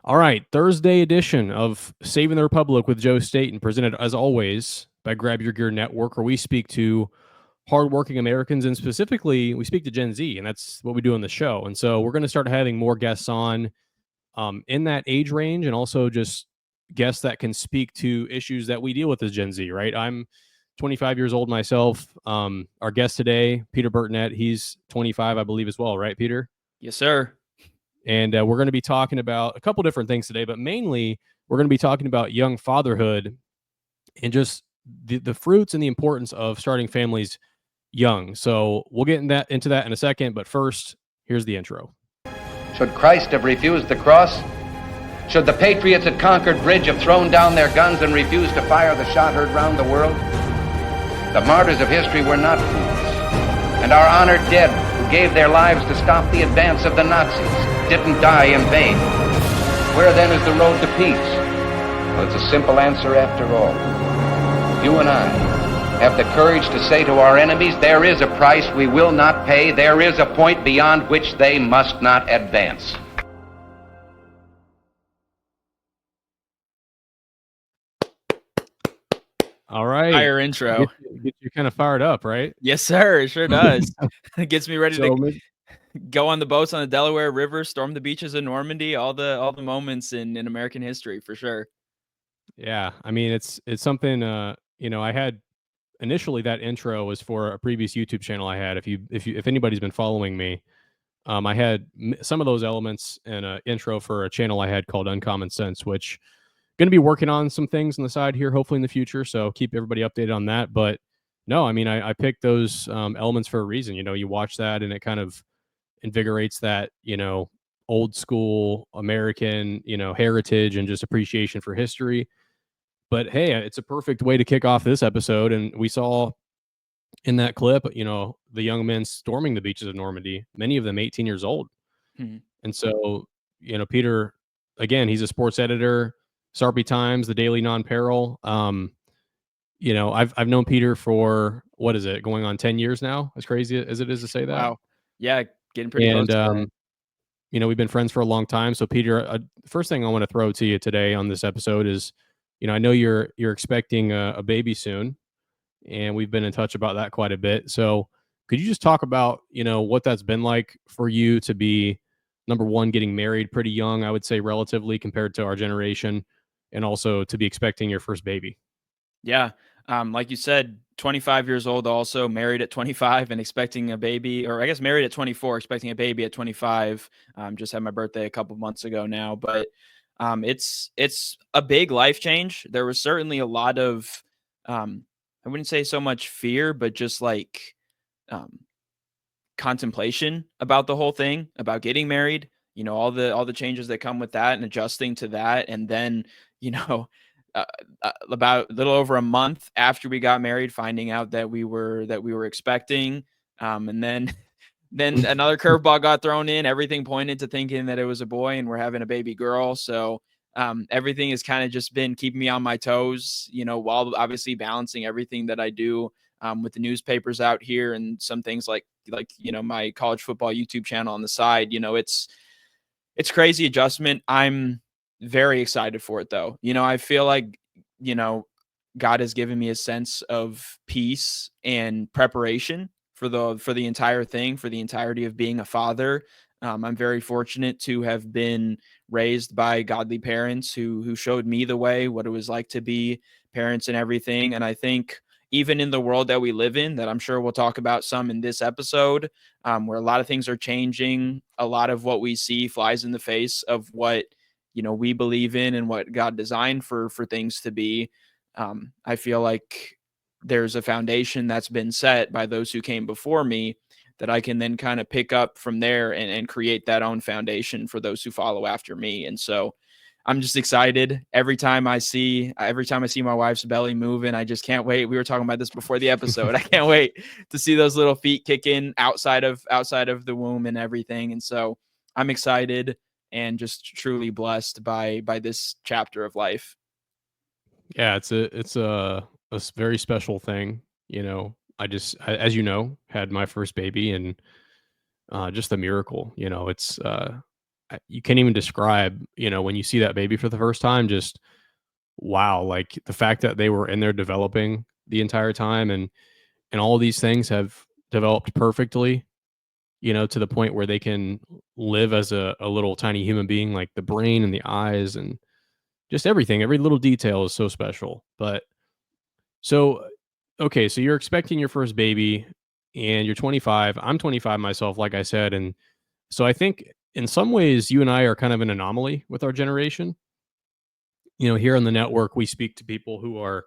All right, Thursday edition of Saving the Republic with Joe Staten, presented as always by Grab Your Gear Network, where we speak to hardworking Americans, and specifically we speak to Gen Z, and that's what we do on the show. And so we're going to start having more guests on in that age range, and also just guests that can speak to issues that we deal with as Gen Z. Right? I'm 25 years old myself. Our guest today, Peter Burtnett, he's 25, I believe, as well. Right, Peter? Yes, sir. And we're going to be talking about a couple different things today, but mainly we're going to be talking about young fatherhood and just the fruits and the importance of starting families young. So we'll get into that in a second, but first, here's the intro. Should Christ have refused the cross? Should the patriots at Concord Bridge have thrown down their guns and refused to fire the shot heard round the world? The martyrs of history were not fools, and our honored dead who gave their lives to stop the advance of the Nazis didn't die in vain. Where then is the road to peace? Well, it's a simple answer after all. You and I have the courage to say to our enemies, there is a price we will not pay, there is a point beyond which they must not advance. All right. Fire intro. Get you kind of fired up, right? Yes, sir. It sure does. It gets me ready to go on the boats on the Delaware River, storm the beaches of Normandy, all the moments in American history for sure. Yeah, I mean it's something. I had initially that intro was for a previous YouTube channel I had. If anybody's been following me, I had some of those elements in an intro for a channel I had called Uncommon Sense, which going to be working on some things on the side here, hopefully in the future. So keep everybody updated on that. But no, I mean, I picked those elements for a reason. You watch that and it kind of invigorates that, old school American, heritage and just appreciation for history. But hey, it's a perfect way to kick off this episode. And we saw in that clip, the young men storming the beaches of Normandy, many of them 18 years old. Mm-hmm. And so, Peter, again, he's a sports editor, Sarpy Times, the Daily Non-Peril. I've known Peter for, what is it, going on 10 years now, as crazy as it is to say that. Wow. Yeah, getting pretty close to that. We've been friends for a long time. So Peter, first thing I want to throw to you today on this episode is, I know you're expecting a baby soon, and we've been in touch about that quite a bit. So could you just talk about, what that's been like for you to be, number one, getting married pretty young, I would say relatively compared to our generation, and also to be expecting your first baby? Yeah. Like you said, 25 years old, also married at 25 and expecting a baby, or I guess married at 24, expecting a baby at 25. Just had my birthday a couple months ago now, but it's a big life change. There was certainly a lot of, I wouldn't say so much fear, but just like contemplation about the whole thing, about getting married, all the changes that come with that and adjusting to that. And then, about a little over a month after we got married, finding out that we were expecting, and then another curveball got thrown in. Everything pointed to thinking that it was a boy, and we're having a baby girl. So everything has kind of just been keeping me on my toes, while obviously balancing everything that I do with the newspapers out here and some things like my college football YouTube channel on the side. It's crazy adjustment. I'm very excited for it though. I feel like, God has given me a sense of peace and preparation for the entire thing, for the entirety of being a father. I'm very fortunate to have been raised by godly parents who showed me the way, what it was like to be parents and everything. And I think even in the world that we live in, that I'm sure we'll talk about some in this episode, where a lot of things are changing, a lot of what we see flies in the face of what we believe in and what God designed for things to be. I feel like there's a foundation that's been set by those who came before me that I can then kind of pick up from there and create that own foundation for those who follow after me. And so I'm just excited every time I see my wife's belly moving. I just can't wait. We were talking about this before the episode. I can't wait to see those little feet kick in outside of the womb and everything. And so I'm excited and just truly blessed by this chapter of life. Yeah, it's a very special thing. I just, as had my first baby, and just a miracle. It's you can't even describe, when you see that baby for the first time, just wow, like the fact that they were in there developing the entire time, and all these things have developed perfectly, to the point where they can live as a little tiny human being, like the brain and the eyes and just everything. Every little detail is so special. But so, okay, so you're expecting your first baby and you're 25. I'm 25 myself, like I said. And so I think in some ways, you and I are kind of an anomaly with our generation. Here on the network, we speak to people who are,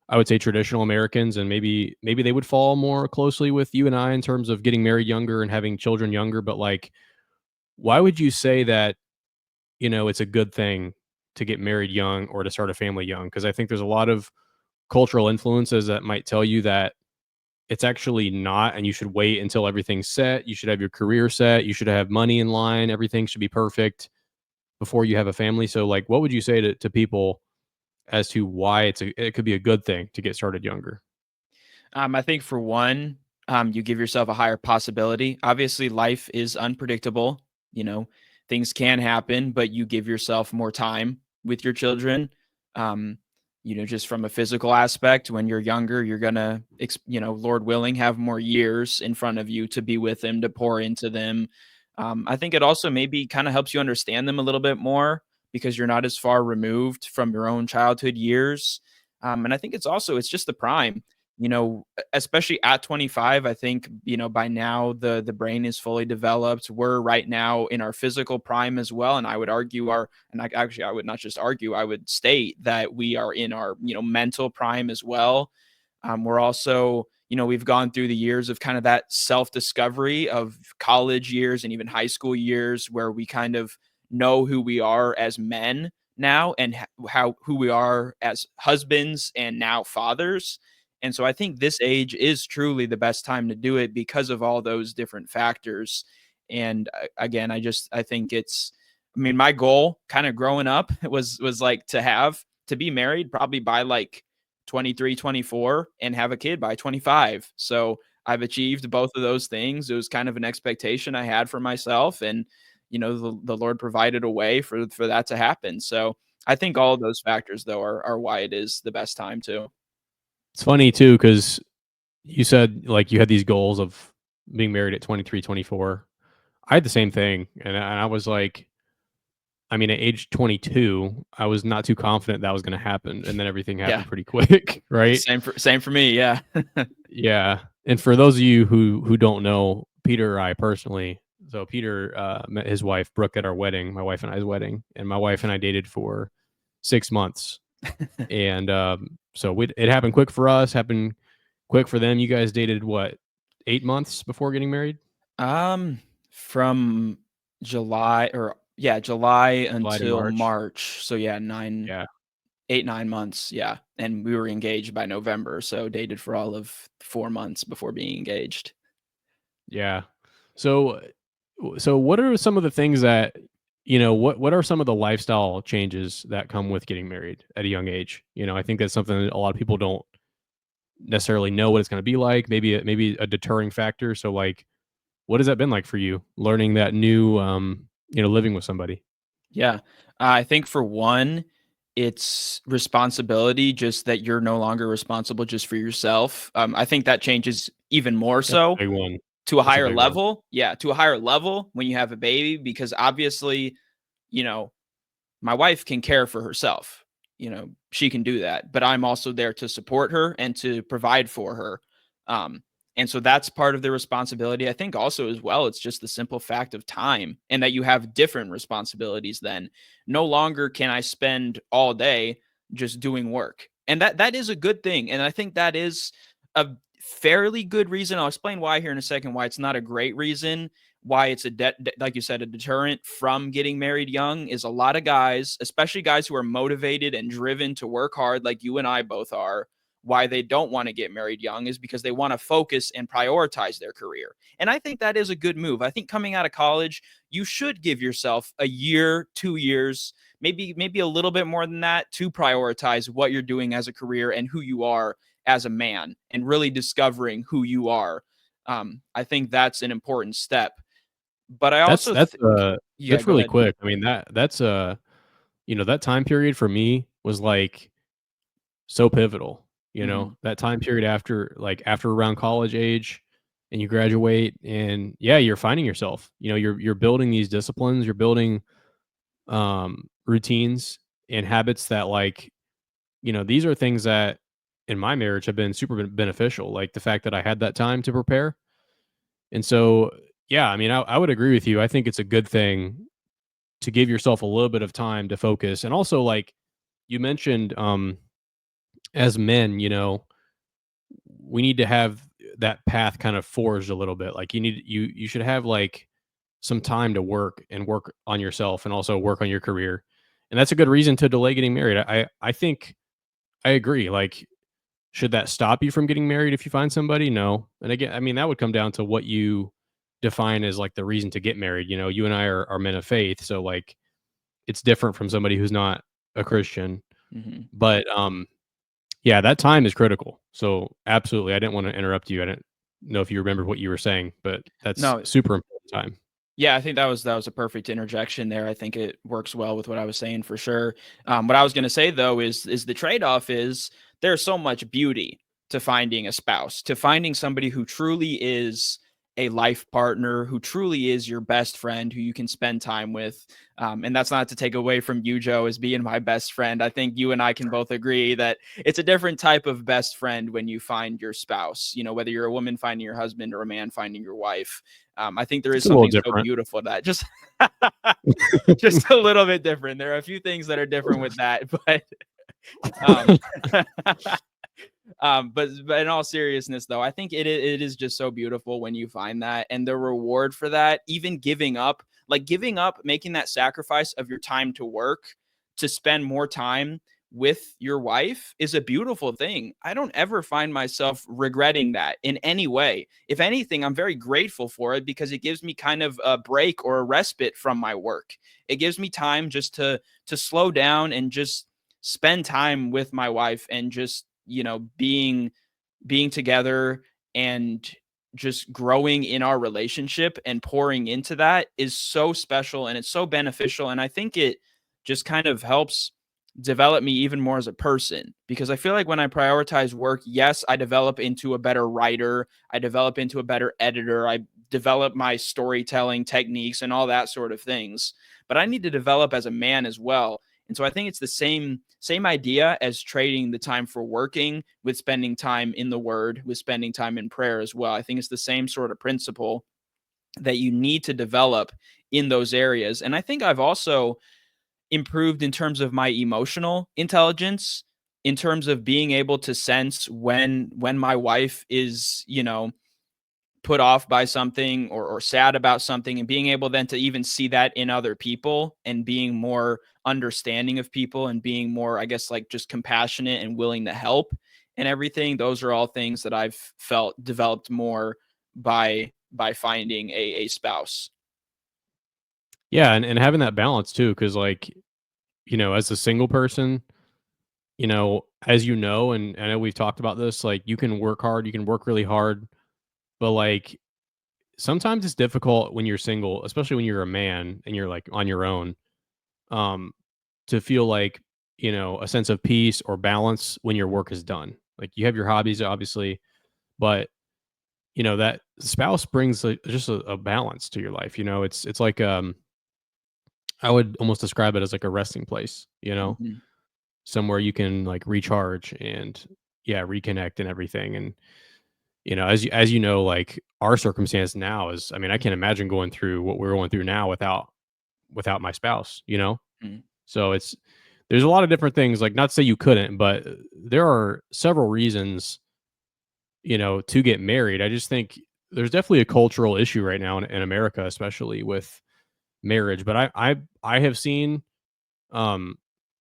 I would say, traditional Americans, and maybe they would fall more closely with you and I in terms of getting married younger and having children younger. But like, why would you say that, it's a good thing to get married young or to start a family young? Because I think there's a lot of cultural influences that might tell you that it's actually not, and you should wait until everything's set. You should have your career set. You should have money in line. Everything should be perfect before you have a family. So, like, what would you say to people as to why it could be a good thing to get started younger? I think for one, you give yourself a higher possibility. Obviously, life is unpredictable. You know, things can happen, but you give yourself more time with your children. Um, just from a physical aspect, when you're younger, you're gonna, Lord willing, have more years in front of you to be with them, to pour into them. I think it also maybe kind of helps you understand them a little bit more because you're not as far removed from your own childhood years. And I think it's just the prime, especially at 25. I think, by now the brain is fully developed. We're right now in our physical prime as well. And I would argue I would not just argue, I would state that we are in our, mental prime as well. We're also, we've gone through the years of kind of that self discovery of college years and even high school years where we kind of know who we are as men now and who we are as husbands and now fathers. And so I think this age is truly the best time to do it because of all those different factors. And again, I think my goal kind of growing up was like to be married probably by like 23, 24 and have a kid by 25. So I've achieved both of those things. It was kind of an expectation I had for myself, and the Lord provided a way for that to happen. So I think all of those factors though are why it is the best time too. It's funny too, because you said like you had these goals of being married at 23, 24. I had the same thing. And I was like, I mean, at age 22, I was not too confident that was going to happen. And then everything Yeah. happened pretty quick. Right. Same for me. Yeah. Yeah. And for those of you who don't know Peter or I personally, so Peter met his wife Brooke at our wedding, my wife and I's wedding, and my wife and I dated for 6 months. And so it happened quick for us, happened quick for them. You guys dated what, 8 months before getting married? From July July to until March. March. So yeah, Yeah. 8, 9 months. Yeah. And we were engaged by November. So dated for all of 4 months before being engaged. Yeah. So what are some of the things that, what are some of the lifestyle changes that come with getting married at a young age? I think that's something that a lot of people don't necessarily know what it's going to be like. Maybe a deterring factor. So like, what has that been like for you learning that new, living with somebody? Yeah. I think for one, it's responsibility, just that you're no longer responsible just for yourself. I think that changes even more That's a so big one. to a That's a higher big one. level. Yeah, to a higher level when you have a baby, because obviously, you know, my wife can care for herself. She can do that, but I'm also there to support her and to provide for her. Um, and so that's part of the responsibility. I think also as well, it's just the simple fact of time and that you have different responsibilities then. No longer can I spend all day just doing work. And that is a good thing. And I think that is a fairly good reason. I'll explain why here in a second, why it's not a great reason, why it's like you said, a deterrent from getting married young is a lot of guys, especially guys who are motivated and driven to work hard like you and I both are. Why they don't want to get married young is because they want to focus and prioritize their career. And I think that is a good move. I think coming out of college, you should give yourself a year, 2 years, maybe a little bit more than that, to prioritize what you're doing as a career and who you are as a man, and really discovering who you are. I think that's an important step. But I That's also that's, uh yeah, that's go really ahead. quick. I mean, that's, that time period for me was, like, so pivotal, Mhm. that time period after around college age and you graduate and, yeah, you're finding yourself. You're building these disciplines, you're building, routines and habits that, like, these are things that in my marriage have been super beneficial, like, the fact that I had that time to prepare. And so, yeah, I mean, I would agree with you. I think it's a good thing to give yourself a little bit of time to focus. And also, like you mentioned, as men, we need to have that path kind of forged a little bit. Like you should have like some time to work on yourself and also work on your career. And that's a good reason to delay getting married. I think I agree. Like, should that stop you from getting married if you find somebody? No. And again, I mean, that would come down to what you define as like the reason to get married. You and I are men of faith. So like it's different from somebody who's not a Christian. Mhm. But yeah, that time is critical. So absolutely. I didn't want to interrupt you. I didn't know if you remember what you were saying, but that's No, super important time. yeah, I think that was a perfect interjection there. I think it works well with what I was saying for sure. What I was going to say though is the trade off is there's so much beauty to finding a spouse, to finding somebody who truly is a life partner, who truly is your best friend, who you can spend time with. And that's not to take away from you, Joe, as being my best friend. I think you and I can both agree that it's a different type of best friend when you find your spouse. Whether you're a woman finding your husband or a man finding your wife. I think there is It's a little something so different. beautiful to that just just a little bit different. There are a few things that are different with that, but um, but in all seriousness, though, I think it is just so beautiful when you find that, and the reward for that, even giving up, making that sacrifice of your time to work to spend more time with your wife is a beautiful thing. I don't ever find myself regretting that in any way. If anything, I'm very grateful for it because it gives me kind of a break or a respite from my work. It gives me time just to slow down and just spend time with my wife and just being together and just growing in our relationship and pouring into that is so special and it's so beneficial. And I think it just kind of helps develop me even more as a person because I feel like when I prioritize work, yes, I develop into a better writer, I develop into a better editor, I develop my storytelling techniques and all that sort of things. But I need to develop as a man as well. And so I think it's the same idea as trading the time for working with spending time in the word, with spending time in prayer as well. I think it's the same sort of principle that you need to develop in those areas. And I think I've also improved in terms of my emotional intelligence, in terms of being able to sense when my wife is, put off by something or sad about something and being able then to even see that in other people and being more understanding of people and being more, I guess, like just compassionate and willing to help and everything. Those are all things that I've felt developed more by finding a spouse. Yeah, and having that balance too, because like, as a single person, as and I know we've talked about this, like you can work hard, you can work really hard, but like sometimes it's difficult when you're single, especially when you're a man and you're like on your own, um, to feel like, a sense of peace or balance when your work is done. Like you have your hobbies, obviously, but that spouse brings just a balance to your life. It's like I would almost describe it as like a resting place. Mhm. Somewhere you can like recharge and yeah, reconnect and everything. And as you know, like our circumstance now is, I mean, I can't imagine going through what we're going through now without my spouse. Mhm. So there's a lot of different things, like not to say you couldn't, but there are several reasons, to get married. I just think there's definitely a cultural issue right now in America, especially with marriage. But I have seen um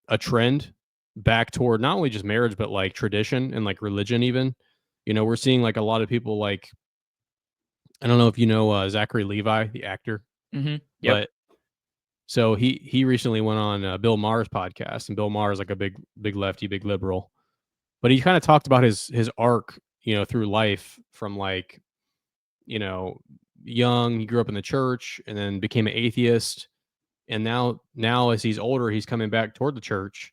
a trend back toward not only just marriage, but like tradition and like religion even. We're seeing like a lot of people like, I don't know if you know Zachary Levi, the actor, Mhm. Yep. but so he recently went on Bill Maher's podcast, and Bill Maher is like a big lefty, big liberal, but he kind of talked about his arc, through life from like, you know young, he grew up in the church and then became an atheist. And now as he's older, he's coming back toward the church,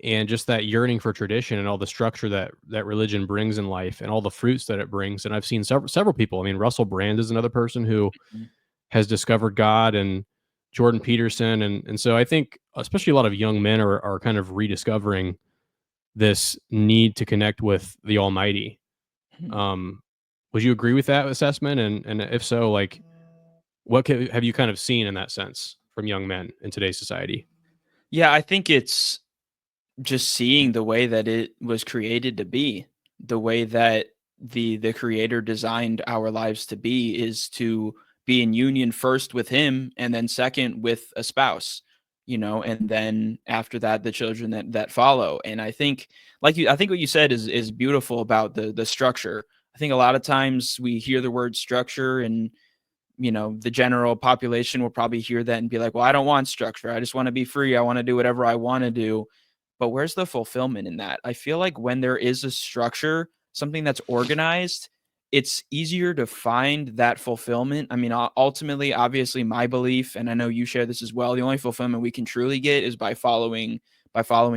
and just that yearning for tradition and all the structure that religion brings in life and all the fruits that it brings. And I've seen several people. I mean, Russell Brand is another person who Mhm. has discovered God, and Jordan Peterson. And so I think especially a lot of young men are kind of rediscovering this need to connect with the Almighty. Mhm. Um, would you agree with that assessment? And if so, like, what have you kind of seen in that sense from young men in today's society? Yeah, I think it's just seeing the way that it was created to be, the way that the creator designed our lives to be in union first with him and then second with a spouse, and then after that the children that follow. And I think I think what you said is beautiful about the structure. I think a lot of times we hear the word structure, and the general population will probably hear that and be like, well, I don't want structure. I just want to be free. I want to do whatever I want to do. But where's the fulfillment in that? I feel like when there is a structure, something that's organized, it's easier to find that fulfillment. I mean, ultimately, obviously, my belief, and I know you share this as well, the only fulfillment we can truly get is by following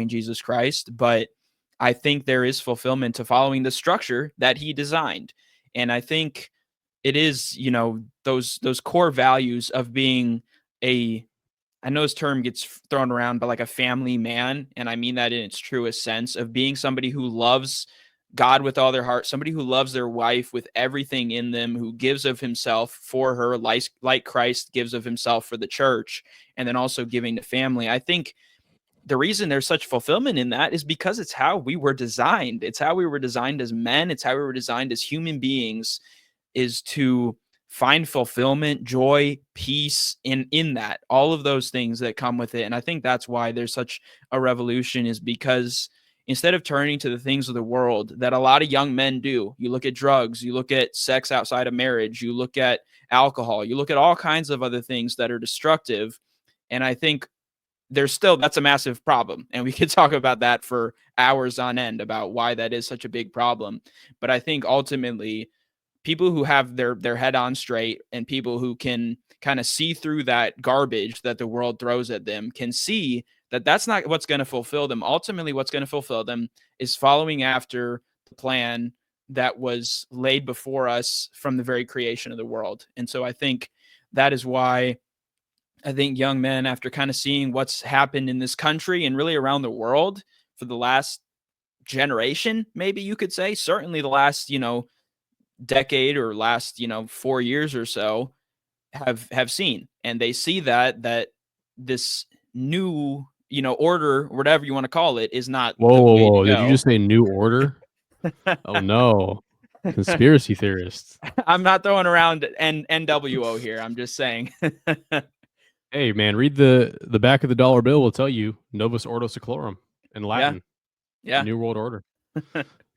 Jesus Christ. But I think there is fulfillment to following the structure that he designed. And I think it is, those core values of being a I know this term gets thrown around, but like a family man, and I mean that in its truest sense, of being somebody who loves God with all their heart, somebody who loves their wife with everything in them, who gives of himself for her, like Christ gives of himself for the church, and then also giving to family. I think the reason there's such fulfillment in that is because it's how we were designed. It's how we were designed as men. It's how we were designed as human beings, is to find fulfillment, joy, peace in that, all of those things that come with it. And I think that's why there's such a revolution, is because instead of turning to the things of the world that a lot of young men do, you look at drugs, you look at sex outside of marriage, you look at alcohol, you look at all kinds of other things that are destructive. And I think that's a massive problem. And we could talk about that for hours on end about why that is such a big problem. But I think ultimately people who have their head on straight, and people who can kind of see through that garbage that the world throws at them, can see that that's not what's going to fulfill them. Ultimately, what's going to fulfill them is following after the plan that was laid before us from the very creation of the world. And so I think that is why I think young men, after kind of seeing what's happened in this country and really around the world for the last generation, maybe you could say, certainly the last, decade or last 4 years or so, have seen, and they see that this new order, whatever you want to call it, is not Whoa, the whoa, way to whoa! Did you go. just say New Order? Oh no, conspiracy theorists. I'm not throwing around NWO here, I'm just saying. Hey man, read the back of the dollar bill will tell you Novus Ordo Seclorum in Yeah, Latin, yeah. New World Order.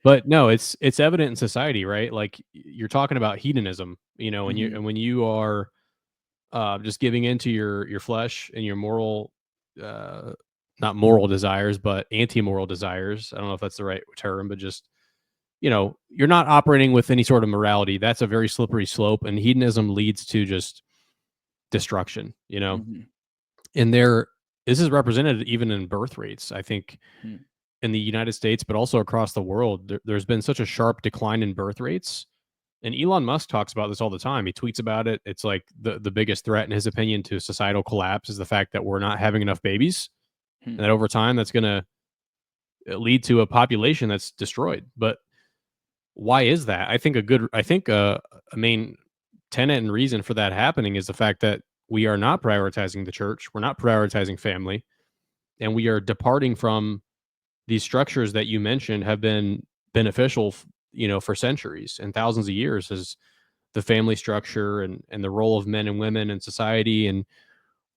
But no, it's evident in society, right? Like you're talking about hedonism, Mhm, when you are just giving into your flesh and your moral, uh, not moral desires, but anti-moral desires. I don't know if that's the right term, but just you're not operating with any sort of morality. That's a very slippery slope, and hedonism leads to just destruction. mhm, And this is represented even in birth rates. I think mhm, in the United States, but also across the world, there's been such a sharp decline in birth rates. And Elon Musk talks about this all the time. He tweets about it. It's like the biggest threat, in his opinion, to societal collapse is the fact that we're not having enough babies, mhm, and that over time that's going to lead to a population that's destroyed. But why is that? I think a main tenet and reason for that happening is the fact that we are not prioritizing the church, we're not prioritizing family, and we are departing from these structures that you mentioned have been beneficial, for centuries and thousands of years, as the family structure and the role of men and women in society and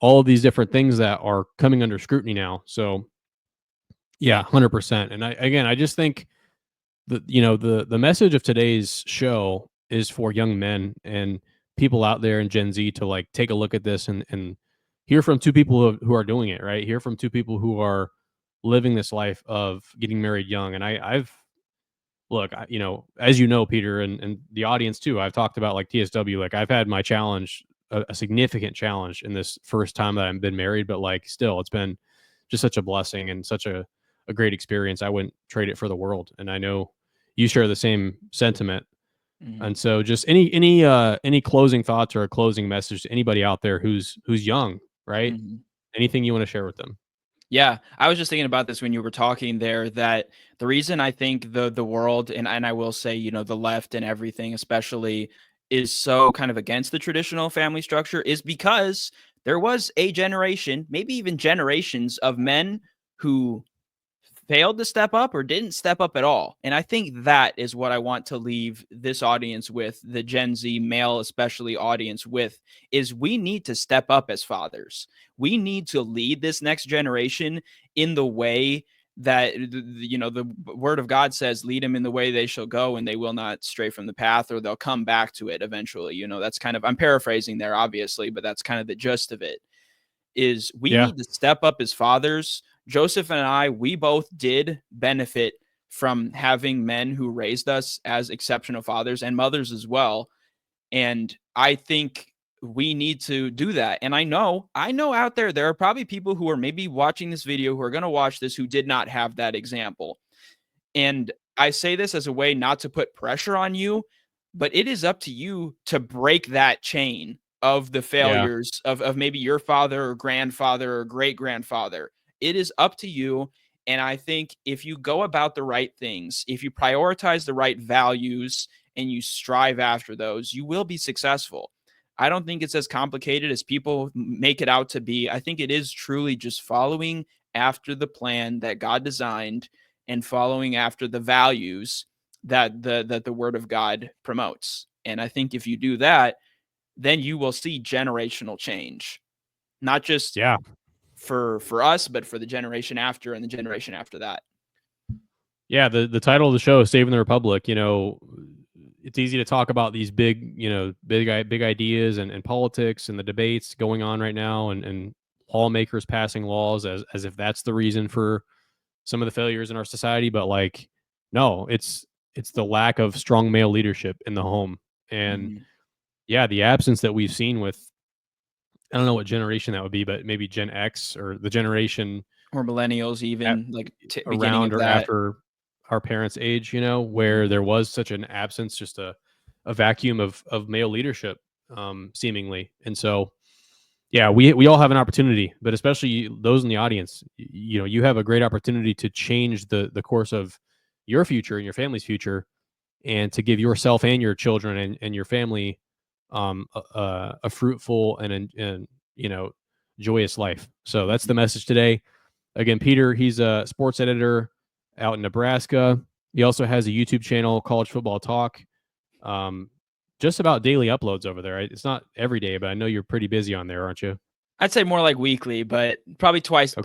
all of these different things that are coming under scrutiny now. So yeah, 100%. And I just think the message of today's show is for young men and people out there in Gen Z to like take a look at this and hear from two people who are doing it, right? Hear from two people who are living this life of getting married young. And I've look, as you know, Peter, and the audience too, I've talked about like TSW, like I've had my challenge, a significant challenge in this first time that I've been married, but like still, it's been just such a blessing and such a great experience. I wouldn't trade it for the world. And I know you share the same sentiment. Mhm. And so just any closing thoughts or a closing message to anybody out there who's young, right? Mhm. Anything you want to share with them? Yeah, I was just thinking about this when you were talking there, that the reason I think the world, and I will say, the left and everything especially, is so kind of against the traditional family structure is because there was a generation, maybe even generations of men who failed to step up or didn't step up at all. And I think that is what I want to leave this audience with, the Gen Z male, especially audience with, is we need to step up as fathers. We need to lead this next generation in the way that, the word of God says, lead them in the way they shall go and they will not stray from the path, or they'll come back to it eventually. That's kind of, I'm paraphrasing there, obviously, but that's kind of the gist of it. Is we Yeah. need to step up as fathers. Joseph and I, we both did benefit from having men who raised us as exceptional fathers and mothers as well. And I think we need to do that. And I know out there are probably people who are maybe watching this video, who are going to watch this, who did not have that example. And I say this as a way not to put pressure on you, but it is up to you to break that chain of the Yeah. failures of maybe your father or grandfather or great grandfather. It is up to you. And I think if you go about the right things, if you prioritize the right values and you strive after those, you will be successful. I don't think it's as complicated as people make it out to be. I think it is truly just following after the plan that God designed and following after the values that the word of God promotes. And I think if you do that, then you will see generational change, not just Yeah. for us, but for the generation after and the generation after that. Yeah, the title of the show is Saving the Republic. It's easy to talk about these big, big ideas and politics and the debates going on right now, and lawmakers passing laws as if that's the reason for some of the failures in our society. But like, no, it's the lack of strong male leadership in the home. And Mhm. yeah, the absence that we've seen with, I don't know what generation that would be, but maybe Gen X or the generation Or millennials, at, even like beginning around of or that. after our parents' age, where Mhm. there was such an absence, just a vacuum of male leadership, seemingly. And so, yeah, we all have an opportunity, but especially those in the audience, you have a great opportunity to change the course of your future and your family's future, and to give yourself and your children and your family a fruitful and joyous life. So that's the Mhm. message today. Again, Peter, he's a sports editor out in Nebraska. He also has a YouTube channel, College Football Talk. Um, just about daily uploads over there. It's not every day, but I know you're pretty busy on there, aren't you? I'd say more like weekly, but Okay. probably twice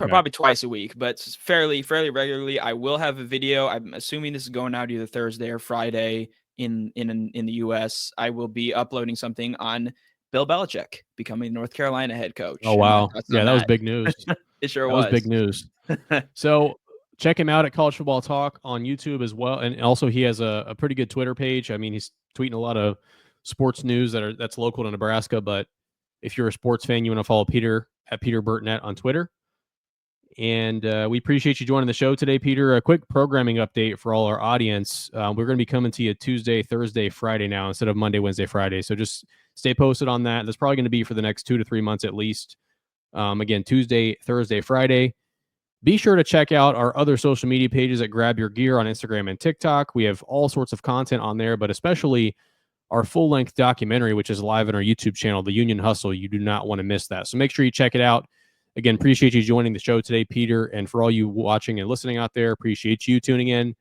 a week, but fairly regularly. I will have a video. I'm assuming this is going out either Thursday or Friday in the US. I will be uploading something on Bill Belichick becoming North Carolina head Oh, coach and my wow. thoughts Yeah, on that was that. big news. It sure That was big was. news. So check him out at College Football Talk on YouTube as well. And also he has a pretty good Twitter page. I mean, he's tweeting a lot of sports news that's local to Nebraska. But if you're a sports fan, you want to follow Peter at Peter Burtnett on Twitter. And we appreciate you joining the show today, Peter. A quick programming update for all our audience. We're going to be coming to you Tuesday, Thursday, Friday now instead of Monday, Wednesday, Friday. So just stay posted on that. That's probably going to be for the next 2 to 3 months at least. Again, Tuesday, Thursday, Friday. Be sure to check out our other social media pages at Grab Your Gear on Instagram and TikTok. We have all sorts of content on there, but especially our full-length documentary, which is live on our YouTube channel, The Union Hustle. You do not want to miss that. So make sure you check it out. Again, appreciate you joining the show today, Peter. And for all you watching and listening out there, appreciate you tuning in.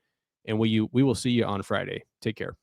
And we will see you on Friday. Take care.